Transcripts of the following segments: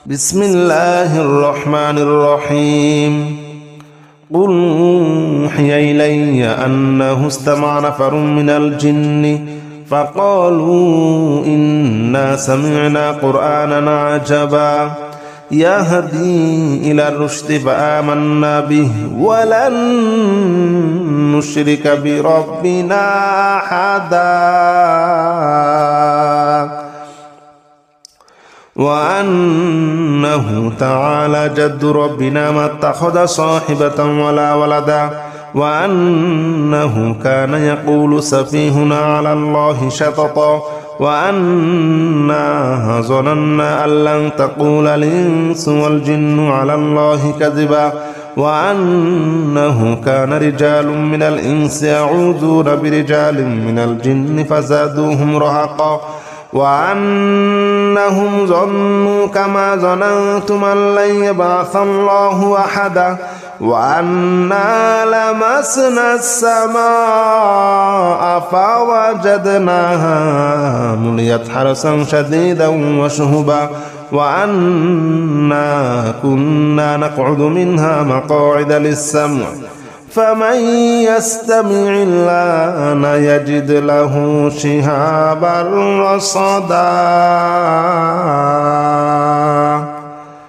بسم الله الرحمن الرحيم قل أوحي إلي أنه استمع نفر من الجن فقالوا إنا سمعنا قرآنا عجبا يهدي إلى الرشد فآمنا به ولن نشرك بربنا أحدا وأنه تعالى جد ربنا ما اتخذ صاحبة ولا ولدا وأنه كان يقول سفيهنا على الله شططا وأنا ظننا أن لن تقول الإنس والجن على الله كذبا وأنه كان رجال من الإنس يعوذون برجال من الجن فزادوهم رهقا وأنهم ظنوا كما ظننتم أن لن يبعث الله أحدا وأنا لمسنا السماء فوجدناها مليت حرسا شديدا وشهبا وأنا كنا نقعد منها مقاعد للسمع فمن يستمع الآن يجد له شهابا رصدا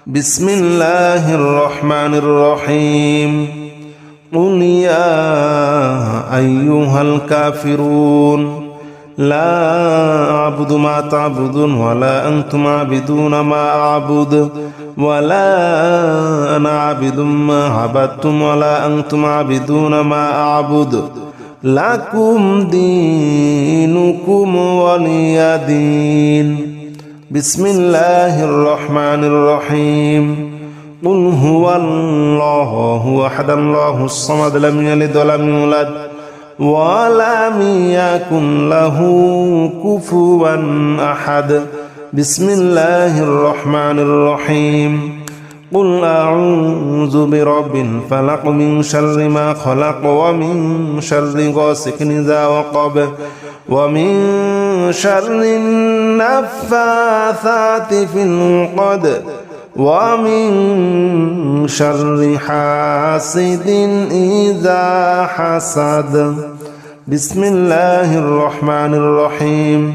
بسم الله الرحمن الرحيم قل يا أيها الكافرون لا أعبد ما تعبدون ولا أنتم عابدون ما أعبد ولا أنا عابد ما عبدتم ولا أنتم عابدون ما أعبد لكم دينكم ولي دين بسم الله الرحمن الرحيم قل هو الله أحد الله الصمد لم يلد ولم يولد ولم يكن له كفوا أحد بسم الله الرحمن الرحيم قل أعوذ برب الفلق من شر ما خلق ومن شر غاسق إذا وقب ومن شر النفاثات في العقد ومن شر حاسد إذا حسد بسم الله الرحمن الرحيم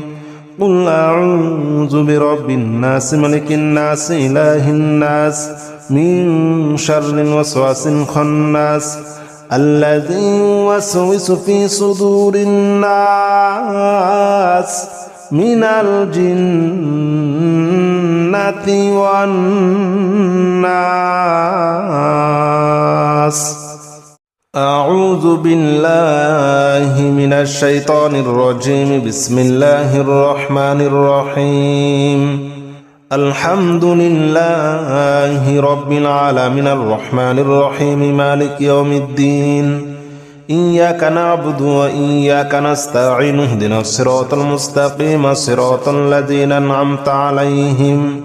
قل أعوذ برب الناس ملك الناس إله الناس من شر الوسواس الخناس الذي يوسوس في صدور الناس من الجنة والناس أعوذ بالله من الشيطان الرجيم بسم الله الرحمن الرحيم الحمد لله رب العالمين الرحمن الرحيم مالك يوم الدين إياك نعبد وإياك نستعين اهدنا الصراط المستقيم صراط الذين أنعمت عليهم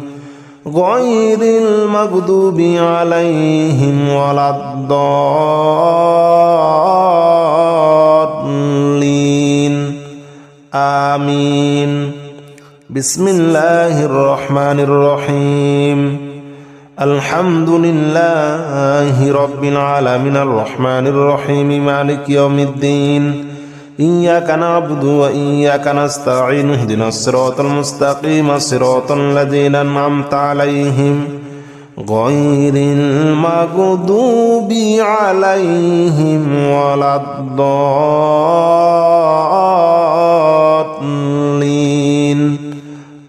غير المغضوب عليهم ولا الضالين آمين بسم الله الرحمن الرحيم الحمد لله رب العالمين الرحمن الرحيم مالك يوم الدين إياك نعبد وإياك نستعين اهدنا الصراط المستقيم صراط الذين أنعمت عليهم غير المغضوب عليهم ولا الضالين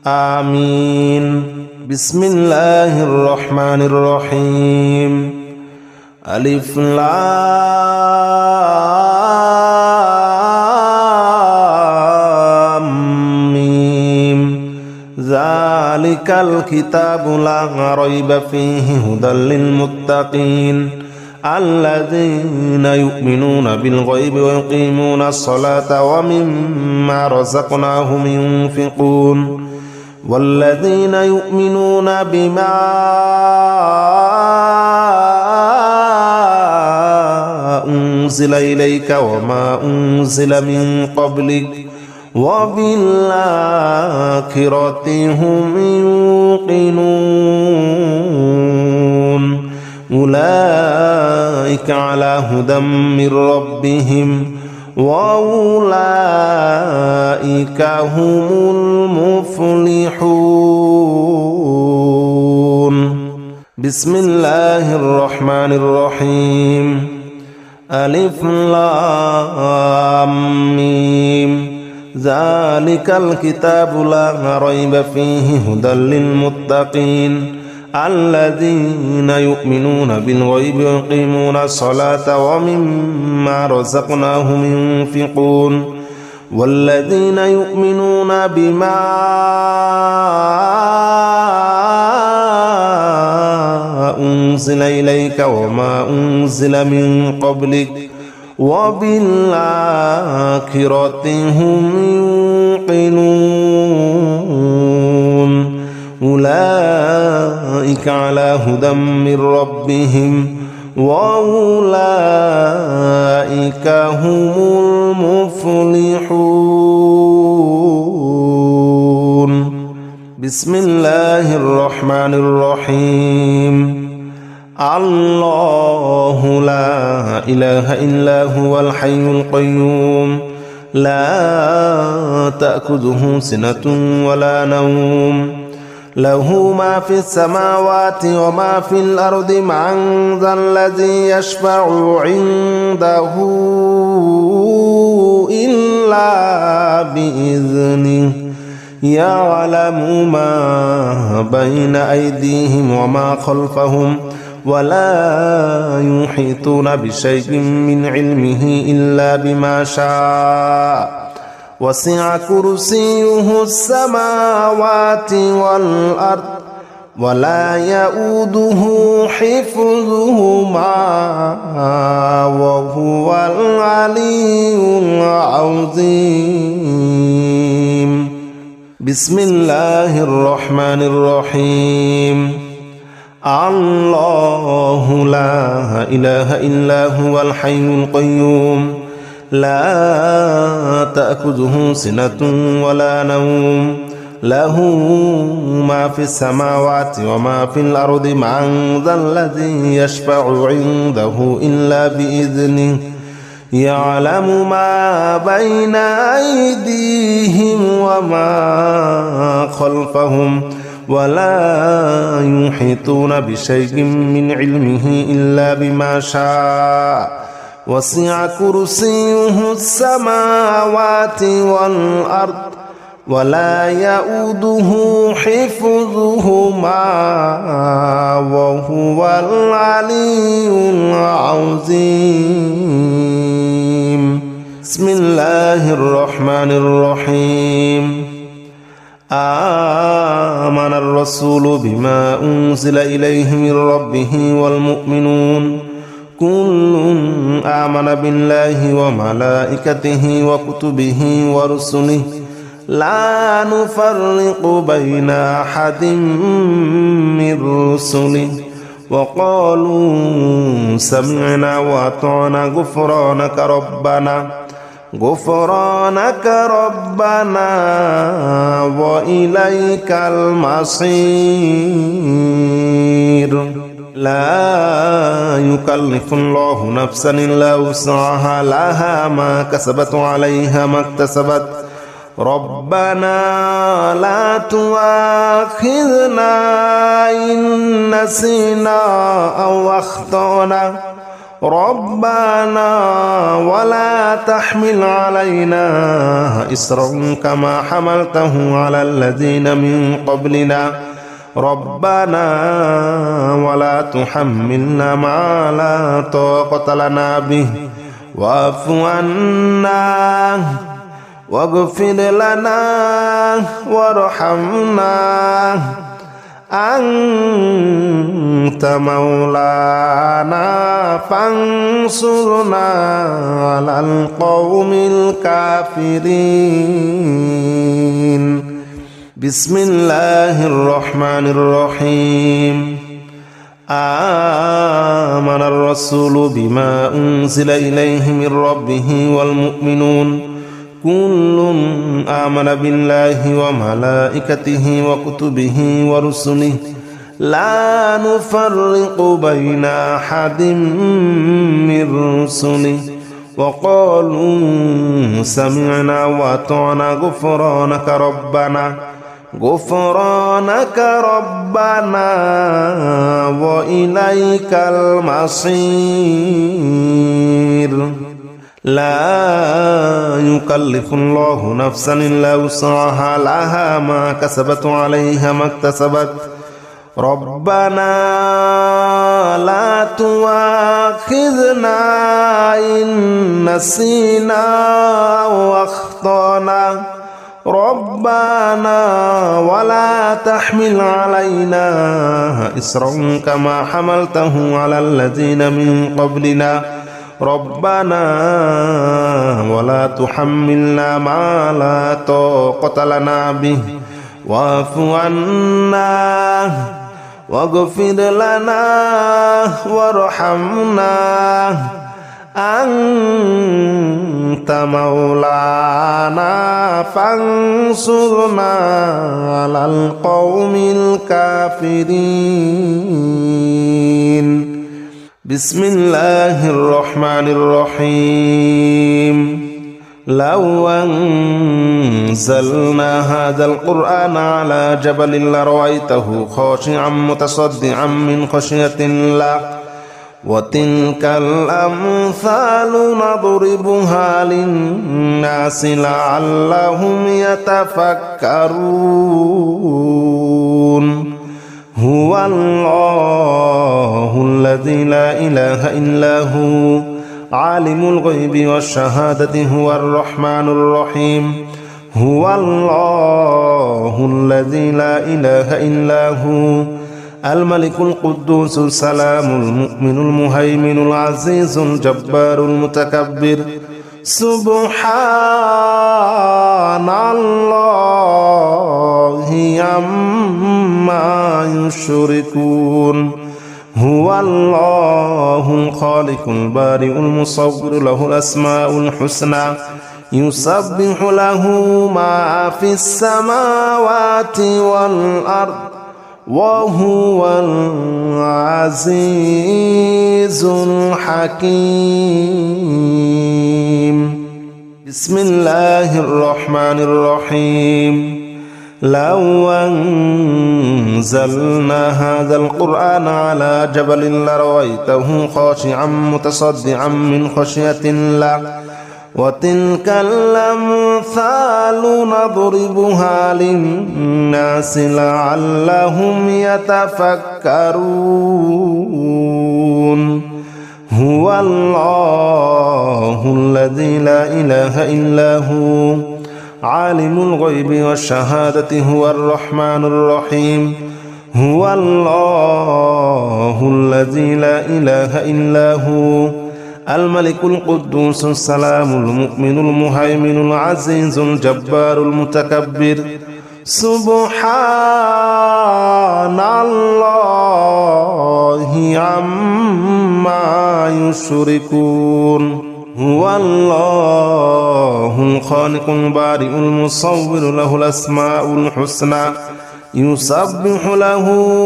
آمين بسم الله الرحمن الرحيم ألف لام ميم ذلك الكتاب لا ريب فيه هدى للمتقين الذين يؤمنون بالغيب ويقيمون الصلاة ومما رزقناهم ينفقون والذين يؤمنون بما أنزل إليك وما أنزل من قبلك وبالآخرة هم يوقنون أولئك على هدى من ربهم وأولئك هم المفلحون بسم الله الرحمن الرحيم ألف لام ميم ذلك الكتاب لا ريب فيه هدى للمتقين الذين يؤمنون بالغيب ويقيمون الصلاة ومما رزقناهم ينفقون والذين يؤمنون بما أنزل إليك وما أنزل من قبلك وبالآخرة هم يوقنون أولئك على هدى من ربهم وأولئك هم المفلحون بسم الله الرحمن الرحيم الله لا إله إلا هو الحي القيوم لا تأخذه سنة ولا نوم له ما في السماوات وما في الأرض من ذا الذي يشفع عنده إلا بإذنه يعلم ما بين أيديهم وما خلفهم ولا يحيطون بشيء من علمه إلا بما شاء وسع كرسيه السماوات والأرض ولا يؤوده حفظهما وهو العلي العظيم بسم الله الرحمن الرحيم الله لا إله إلا هو الحي القيوم لا تأخذه سنة ولا نوم له ما في السماوات وما في الأرض من ذا الذي يشفع عنده إلا بإذنه يعلم ما بين أيديهم وما خلفهم ولا يحيطون بشيء من علمه إلا بما شاء وسع كرسيه السماوات والأرض ولا يؤوده حفظهما وهو العلي العظيم بسم الله الرحمن الرحيم آمن الرسول بما أنزل إليه من ربه والمؤمنون كل آمن بالله وملائكته وكتبه ورسله لا نفرق بين أحد من رسله وقالوا سمعنا وأطعنا غفرانك ربنا وإليك المصير لا يكلف الله نفسا إلا وسعها لها ما كسبت وعليها ما اكتسبت ربنا لا تؤاخذنا إن نسينا أو أخطأنا ربنا ولا تحمل علينا إصرا كما حملته على الذين من قبلنا ربنا ولا تحملنا ما لا طاقة لنا به واعف عنا واغفر لنا وارحمنا أنت مولانا فانصرنا على القوم الكافرين بسم الله الرحمن الرحيم آمن الرسول بما أنزل إليه من ربه والمؤمنون كل آمن بالله وملائكته وكتبه ورسله لا نفرق بين أحد من رسله وقالوا سمعنا وأطعنا غفرانك ربنا وإليك المصير لا يكلف الله نفسا إلا وسعها لها ما كسبت وعليها ما اكتسبت ربنا لا تؤاخذنا إن نسينا واخطأنا ربنا ولا تحمل علينا إصرا كما حملته على الذين من قبلنا ربنا ولا تحملنا ما لا طاقة لنا به واعف عنا واغفر لنا وارحمنا أنت مولانا فانصرنا على القوم الكافرين بسم الله الرحمن الرحيم لو أنزلنا هذا القرآن على جبل لرأيته خاشعا متصدعا من خشية الله وتلك الأمثال نضربها للناس لعلهم يتفكرون هو الله الذي لا إله إلا هو عالم الغيب والشهادة هو الرحمن الرحيم هو الله الذي لا إله إلا هو الملك القدوس السلام المؤمن المهيمن العزيز الجبار المتكبر سبحان الله عما يشركون هو الله الخالق البارئ المصور له الأسماء الحسنى يسبح له ما في السماوات والأرض وهو العزيز الحكيم بسم الله الرحمن الرحيم لو أنزلنا هذا القرآن على جبل لرأيته خاشعا متصدعا من خشية الله وتلك الأمثال نضربها للناس لعلهم يتفكرون هو الله الذي لا إله إلا هو عالم الغيب والشهادة هو الرحمن الرحيم هو الله الذي لا إله إلا هو الملك القدوس السلام المؤمن المهيمن العزيز الجبار المتكبر سبحان الله عما يشركون هو الله الخالق البارئ المصور له الأسماء الحسنى يسبح له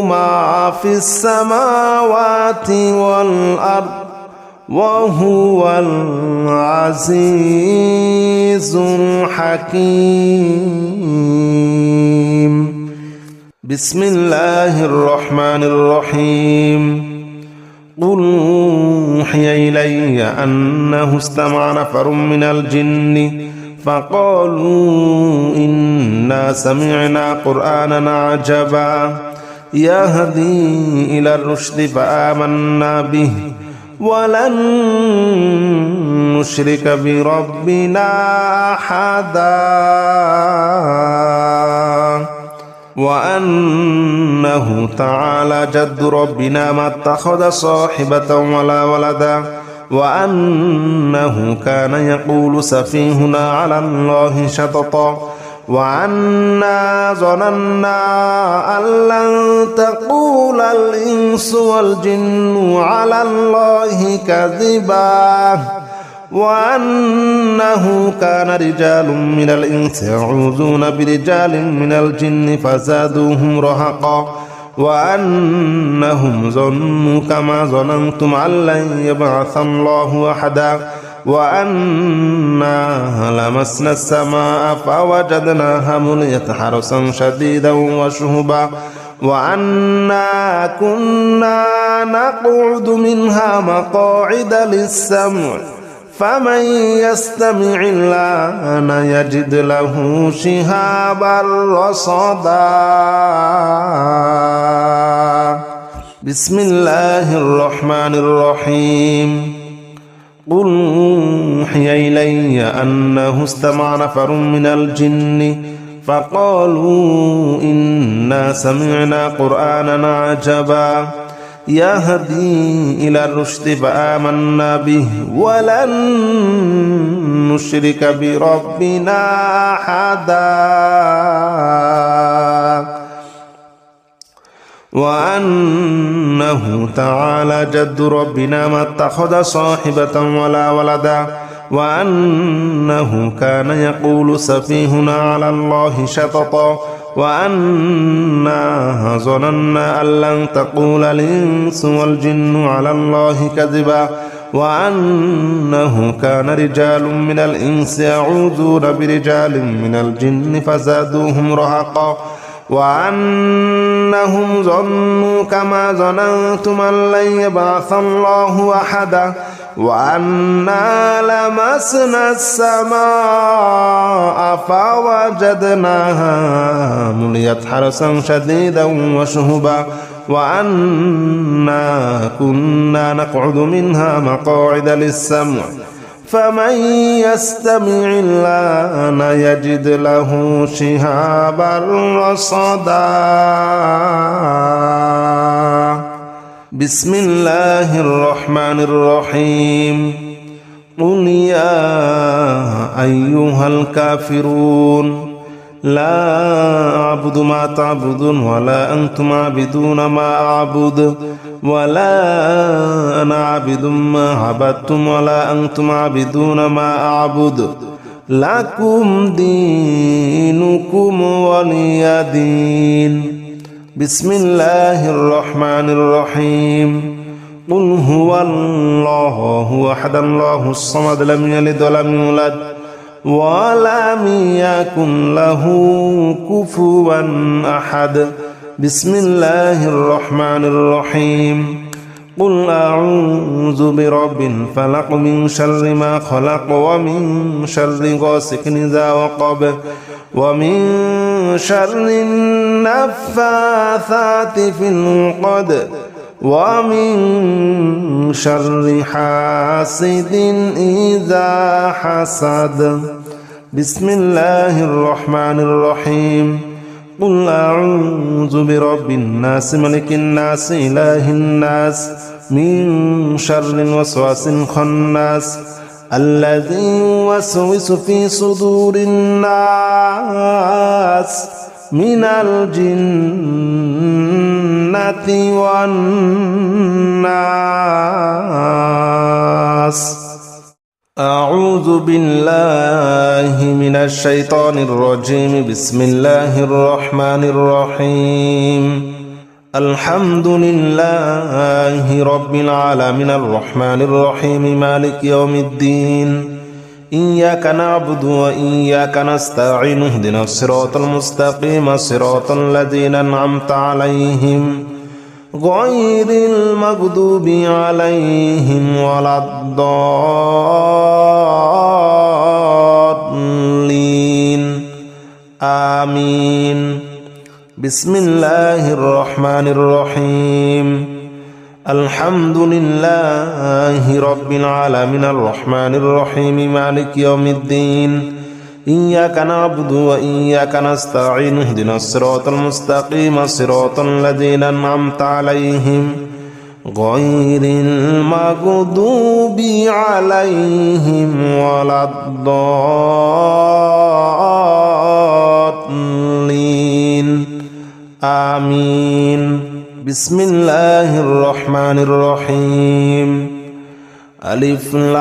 ما في السماوات والأرض وهو العزيز الحكيم بسم الله الرحمن الرحيم قل أوحي إلي أنه استمع نفر من الجن فقالوا إنا سمعنا قرآنا عجبا يهدي إلى الرشد فآمنا به ولن نشرك بربنا أحدا وأنه تعالى جد ربنا ما اتخذ صاحبة ولا ولدا وأنه كان يقول سفيهنا على الله شططا وأنا ظننا أن لن تقول الإنس والجن على الله كذبا وأنه كان رجال من الإنس يعوذون برجال من الجن فزادوهم رهقا وأنهم ظنوا كما ظننتم أن لن يبعث الله أحدا وأنا لمسنا السماء فوجدناها مليت حرسا شديدا وشهبا وأنا كنا نقعد منها مقاعد للسمع فمن يستمع الآن يجد له شهابا رصدا. بسم الله الرحمن الرحيم. قل أوحي إلي أنه استمع نفر من الجن فقالوا إنا سمعنا قرآنا عجبا يهدي إلى الرشد فآمنا به ولن نشرك بربنا أحدا وأنه تعالى جد ربنا ما اتخذ صاحبة ولا ولدا وأنه كان يقول سفيهنا على الله شططا وأنا ظننا أن لن تقول الإنس والجن على الله كذبا وأنه كان رجال من الإنس يعوذون برجال من الجن فزادوهم رهقا وأنهم ظنوا كما ظننتم أن لن يبعث الله أحدا وأنا لمسنا السماء فوجدناها مليت حرسا شديدا وشهبا وأنا كنا نقعد منها مقاعد للسمع فمن يستمع الآن يجد له شهابا رصدا. بسم الله الرحمن الرحيم. قل يا أيها الكافرون لا أعبد ما تعبدون ولا أنتم عابدون ما أعبد ولا أنا عابد ما عبدتم ولا أنتم عابدون ما أعبد لكم دينكم ولي دين. بسم الله الرحمن الرحيم. قل هو الله أحد الله الصمد لم يلد ولم يولد ولم يكن له كفوا أحد. بسم الله الرحمن الرحيم. قل أعوذ برب الفلق من شر ما خلق ومن شر غاسق إذا وقب ومن شر النفاثات في العقد ومن شر حاسد إذا حسد. بسم الله الرحمن الرحيم. قل أعوذ برب الناس ملك الناس إله الناس من شر الوسواس الخناس الذي يوسوس في صدور الناس من الجنة والناس. أعوذ بالله من الشيطان الرجيم. بسم الله الرحمن الرحيم. الحمد لله رب العالمين الرحمن الرحيم مالك يوم الدين إياك نعبد وإياك نستعين اهدنا الصراط المستقيم صراط الذين أنعمت عليهم غير المغضوب عليهم ولا الضالين آمين. بسم الله الرحمن الرحيم. الحمد لله رب العالمين الرحمن الرحيم مالك يوم الدين إياك نعبد وإياك نستعين اهدنا الصراط المستقيم صراط الذين أنعمت عليهم غير المغضوب عليهم ولا الضالين آمين. بسم الله الرحمن الرحيم. ألف لام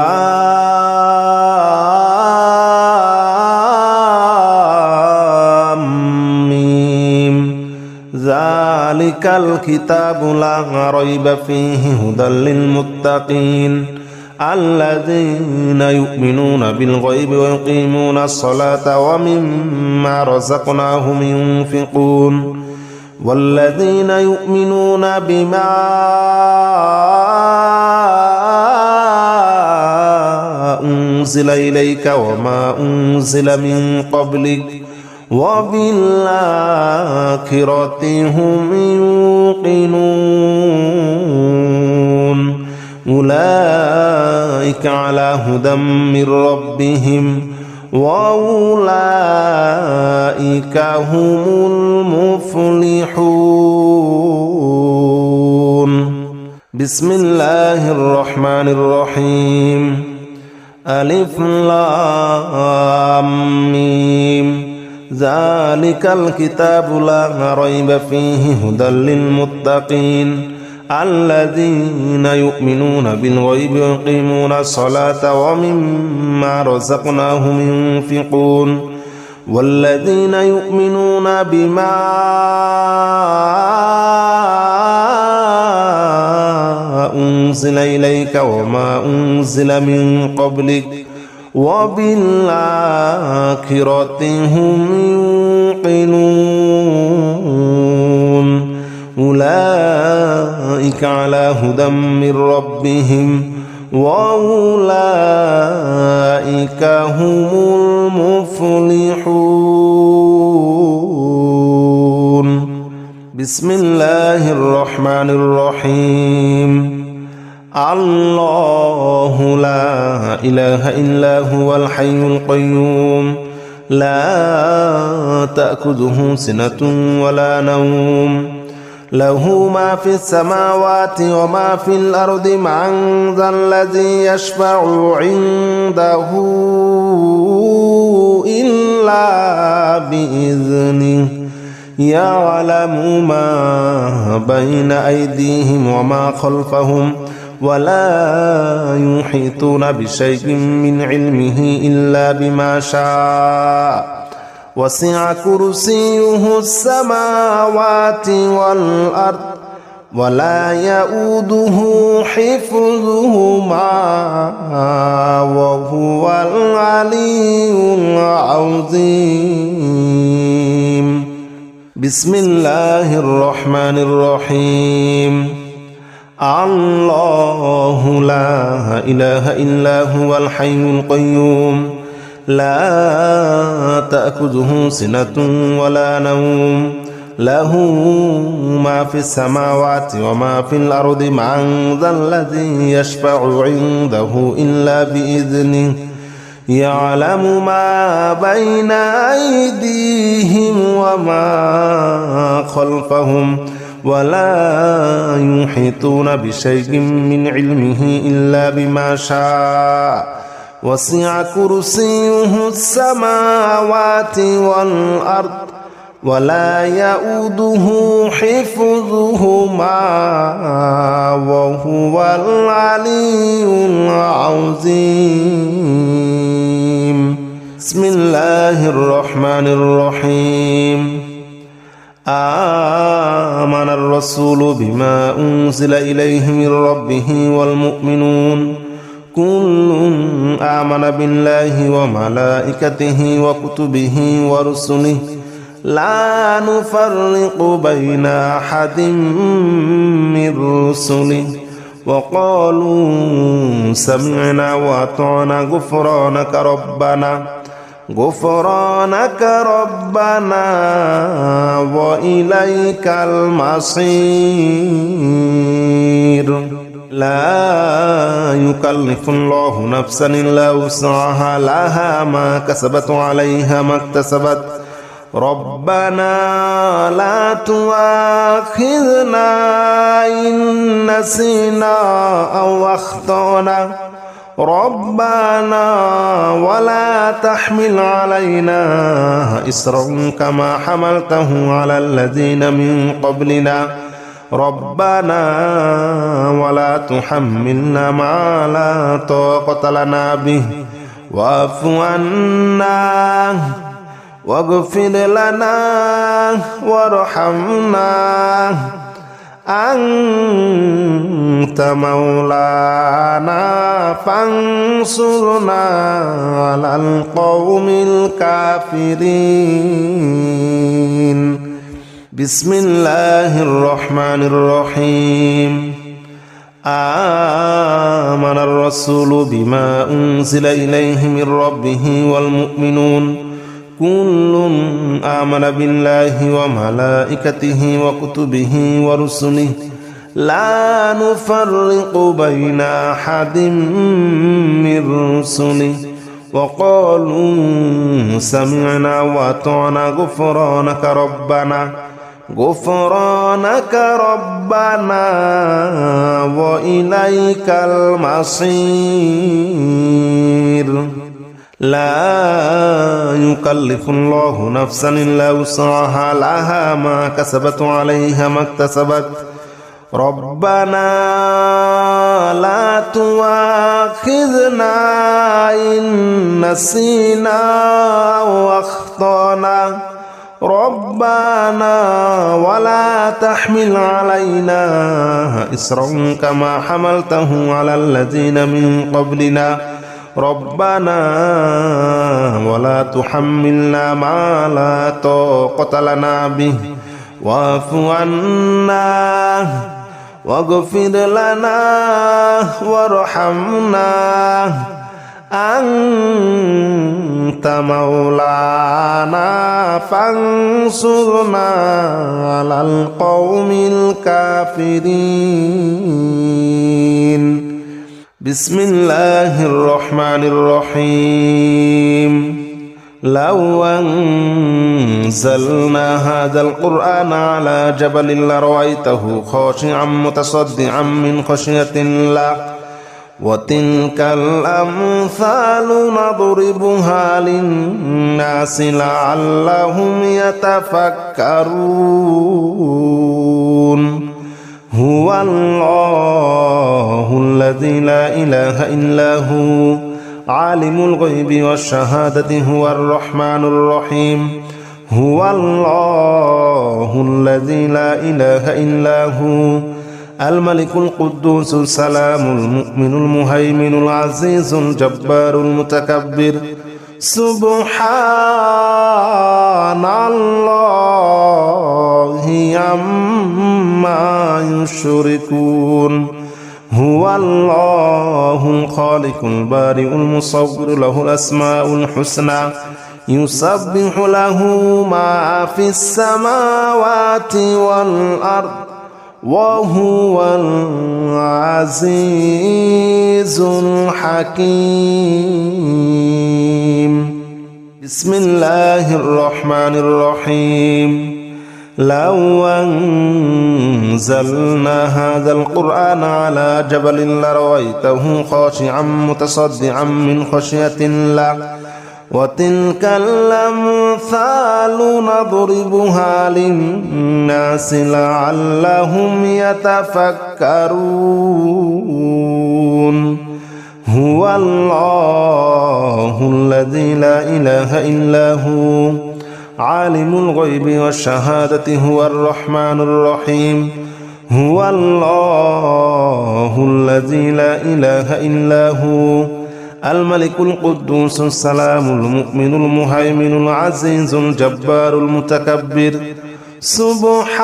ميم ذلك ذلك الكتاب لا ريب فيه هدى للمتقين الذين يؤمنون بالغيب ويقيمون الصلاة ومما رزقناهم ينفقون والذين يؤمنون بما أنزل إليك وما أنزل من قبلك وبالآخرة هم يوقنون أولئك على هدى من ربهم وأولئك هم المفلحون بسم الله الرحمن الرحيم ألف لام ميم ذلك الكتاب لا ريب فيه هدى للمتقين الذين يؤمنون بالغيب ويقيمون الصلاة ومما رزقناهم ينفقون والذين يؤمنون بما أنزل إليك وما أنزل من قبلك وبالآخرة هم يوقنون أولئك على هدى من ربهم وأولئك هم المفلحون بسم الله الرحمن الرحيم الله لا إله إلا هو الحي القيوم لا تأخذه سنة ولا نوم له ما في السماوات وما في الأرض من ذا الذي يشفع عنده إلا بإذنه يعلم ما بين أيديهم وما خلفهم ولا يحيطون بشيء من علمه إلا بما شاء وسع كرسيه السماوات والأرض ولا يؤوده حفظهما وهو العلي العظيم بسم الله الرحمن الرحيم الله لا إله إلا هو الحي القيوم لا تأخذه سنة ولا نوم له ما في السماوات وما في الأرض من ذا الذي يشفع عنده إلا بإذنه يعلم ما بين أيديهم وما خلفهم ولا يحيطون بشيء من علمه إلا بما شاء وسع كرسيه السماوات والأرض ولا يؤوده حفظهما وهو العلي العظيم بسم الله الرحمن الرحيم آمن الرسول بما أنزل إليه من ربه والمؤمنون كل آمن بالله وملائكته وكتبه ورسله لا نفرق بين أحد من رسله وقالوا سمعنا وأطعنا غفرانك ربنا وإليك المصير لا يكلف الله نفسا إلا وسعها لها ما كسبت وعليها ما اكتسبت ربنا لا تؤاخذنا إن نسينا أو أخطأنا ربنا ولا تحمل علينا إصرا كما حملته على الذين من قبلنا ربنا ولا تحملنا ما لا طاقة لنا به واعف عنا واغفر لنا وارحمنا أنت مولانا فانصرنا على القوم الكافرين بسم الله الرحمن الرحيم آمن الرسول بما أنزل إليه من ربه والمؤمنون كل آمن بالله وملائكته وكتبه ورسله لا نفرق بين أحد من رسله وقالوا سمعنا وأطعنا غفرانك ربنا وإليك المصير لا يكلف الله نفسا إلا وسعها لها ما كسبت عليها ما اكتسبت ربنا لا تؤاخذنا إن نسينا واخطأنا ربنا ولا تحمل علينا إصرا كما حملته على الذين من قبلنا ربنا ولا تحملنا ما لا طاقة لنا به واعف عنا واغفر لنا وارحمنا أنت مولانا فانصرنا على القوم الكافرين بسم الله الرحمن الرحيم لو أنزلنا هذا القرآن على جبل لرأيته خاشعا متصدعا من خشية الله وتلك الأمثال نضربها للناس لعلهم يتفكرون هو الله الذي لا إله إلا هو عالم الغيب والشهادة هو الرحمن الرحيم هو الله الذي لا إله إلا هو الملك القدوس السلام المؤمن المهيمن العزيز الجبار المتكبر سبحان الله عما يشركون هو الله الخالق البارئ المصور له الأسماء الحسنى يسبح له ما في السماوات والأرض وهو العزيز الحكيم بسم الله الرحمن الرحيم لو أنزلنا هذا القرآن على جبل لرأيته خاشعا متصدعا من خشية الله وتلك الأمثال نضربها للناس لعلهم يتفكرون هو الله الذي لا إله إلا هو عالم الغيب والشهادة هو الرحمن الرحيم هو الله الذي لا إله إلا هو الملك القدوس السلام المؤمن المهيمن العزيز الجبار المتكبر سبحان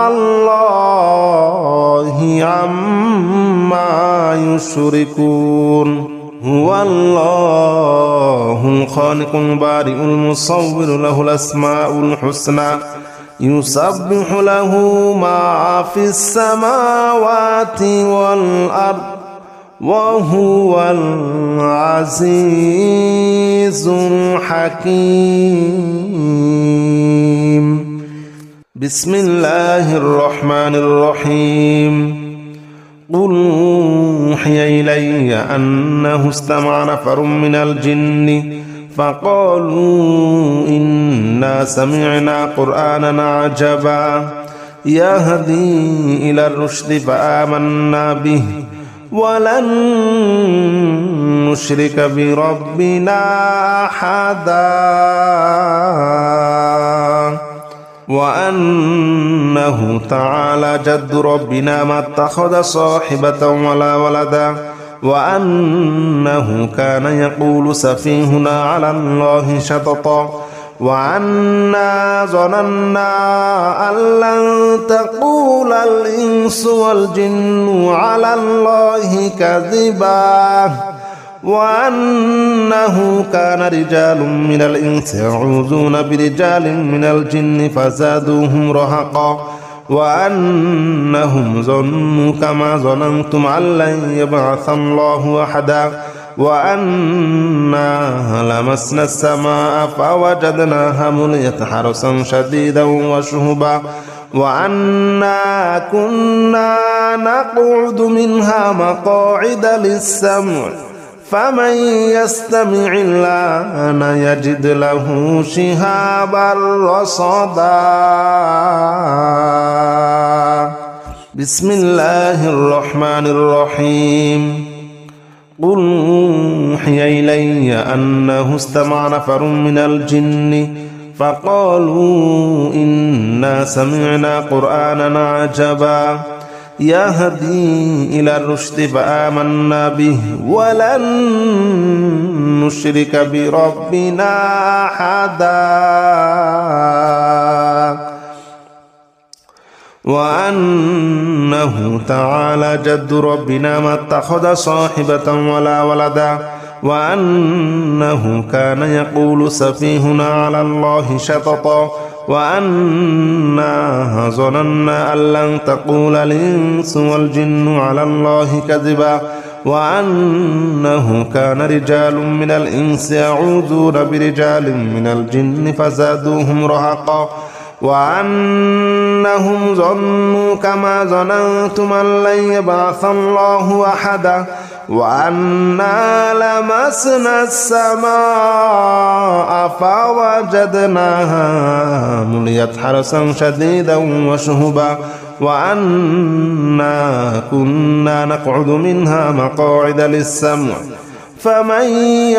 الله عما يشركون هو الله الخالق البارئ المصور له الأسماء الحسنى يسبح له ما في السماوات والأرض وهو العزيز الحكيم بسم الله الرحمن الرحيم قل أوحي إلي أنه استمع نفر من الجن فقالوا إنا سمعنا قرآنا عجبا يهدي إلى الرشد فآمنا به ولن نشرك بربنا أحدا وأنه تعالى جد ربنا ما اتخذ صاحبة ولا ولدا وأنه كان يقول سفيهنا على الله شططا وأنا ظننا أن لن تقول الإنس والجن على الله كذبا وأنه كان رجال من الإنس يعوذون برجال من الجن فزادوهم رهقا وأنهم ظنوا كما ظننتم أن لن يبعث الله أحدا وأنا لمسنا السماء فوجدناها مليت حرسا شديدا وشهبا وأنا كنا نقعد منها مقاعد للسمع فمن يستمع الآن يجد له شهابا رصدا بسم الله الرحمن الرحيم قل أوحي إلي أنه استمع نفر من الجن فقالوا إنا سمعنا قرآنا عجبا يهدي إلى الرشد فآمنا به ولن نشرك بربنا أحدا وأنه تعالى جد ربنا ما اتخذ صاحبة ولا ولدا وأنه كان يقول سفيهنا على الله شططا وأنا ظننا أن لن تقول الإنس والجن على الله كذبا وأنه كان رجال من الإنس يعوذون برجال من الجن فزادوهم رهقا وأنهم ظنوا كما ظننتم أن لن يبعث الله أحدا وأنا لمسنا السماء فوجدناها مليت حرسا شديدا وشهبا وأنا كنا نقعد منها مقاعد للسمع فمن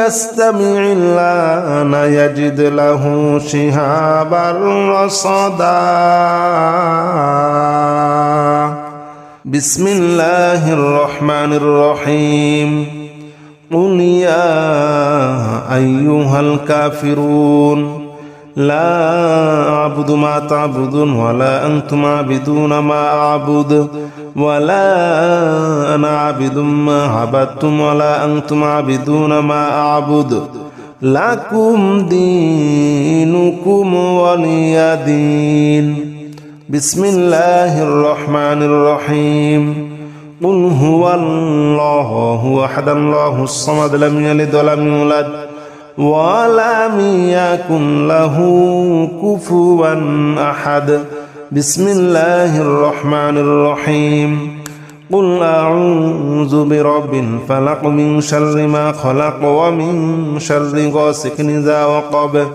يستمع الآن يجد له شهابا رصدا بسم الله الرحمن الرحيم قل يا أيها الكافرون لا أعبد ما تعبدون ولا أنتم عابدون ما أعبد ولا أنا عابد ما عبدتم ولا أنتم عابدون ما أعبد لكم دينكم ولي دين بسم الله الرحمن الرحيم قل هو الله أحد الله الصمد لم يلد ولم يولد ولم يكن له كفوا أحد بسم الله الرحمن الرحيم قل أعوذ برب الفلق من شر ما خلق ومن شر غاسق إذا وقب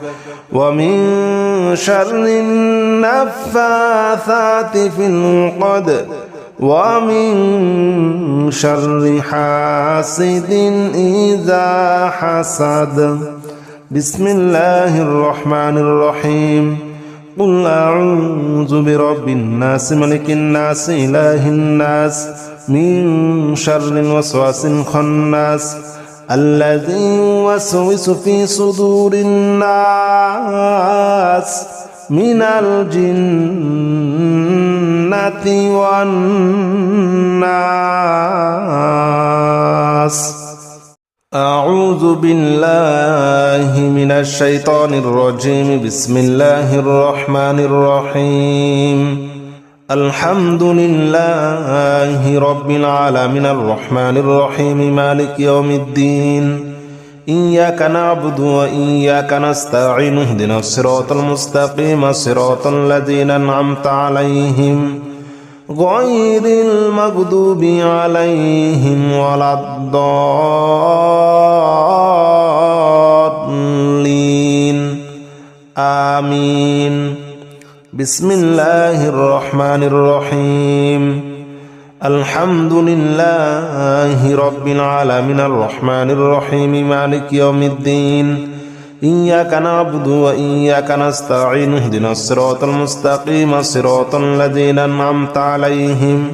ومن شر النفاثات في العقد ومن شر حاسد إذا حسد بسم الله الرحمن الرحيم قل أعوذ برب الناس ملك الناس إله الناس من شر الوسواس الخناس الذي يوسوس في صدور الناس من الجنة والناس أعوذ بالله من الشيطان الرجيم بسم الله الرحمن الرحيم الحمد لله رب العالمين الرحمن الرحيم مالك يوم الدين إياك نعبد وإياك نستعين اهدنا الصراط المستقيم صراط الذين أنعمت عليهم غير المغضوب عليهم ولا الضالين آمين بسم الله الرحمن الرحيم الحمد لله رب العالمين الرحمن الرحيم مالك يوم الدين إياك نعبد وإياك نستعين اهدنا الصراط المستقيم صراط الذين أنعمت عليهم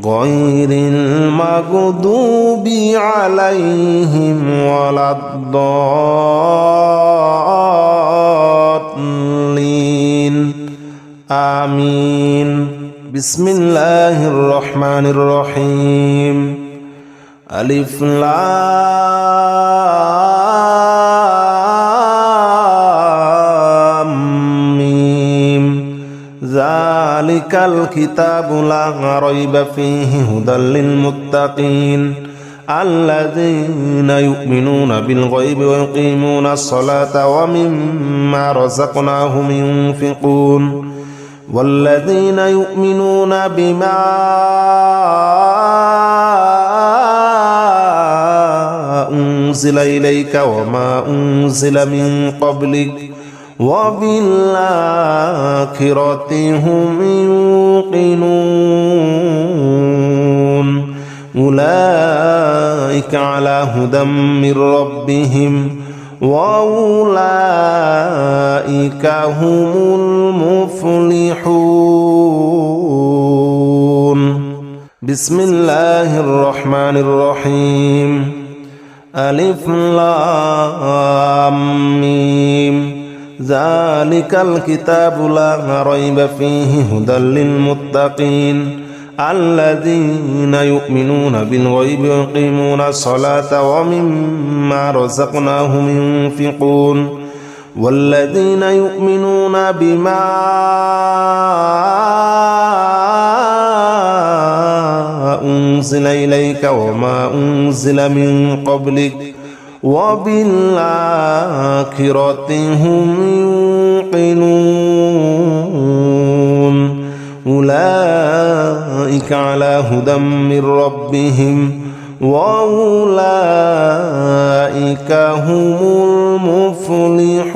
غير المغضوب عليهم ولا الضالين آمين. بسم الله الرحمن الرحيم. ألف لام ميم ذلك الكتاب لا ريب فيه هدى للمتقين الذين يؤمنون بالغيب ويقيمون الصلاة ومما رزقناهم ينفقون والذين يؤمنون بما أنزل إليك وما أنزل من قبلك وبالآخرة هم يوقنون أولئك على هدى من ربهم وأولئك هم المفلحون. بسم الله الرحمن الرحيم. ألف لام ميم ذلك الكتاب لا ريب فيه هدى للمتقين الذين يؤمنون بالغيب ويقيمون الصلاة ومما رزقناهم ينفقون والذين يؤمنون بما أنزل إليك وما أنزل من قبلك وبالآخرة هم يوقنون أولئك على هدى من ربهم وأولئك هم المفلحون.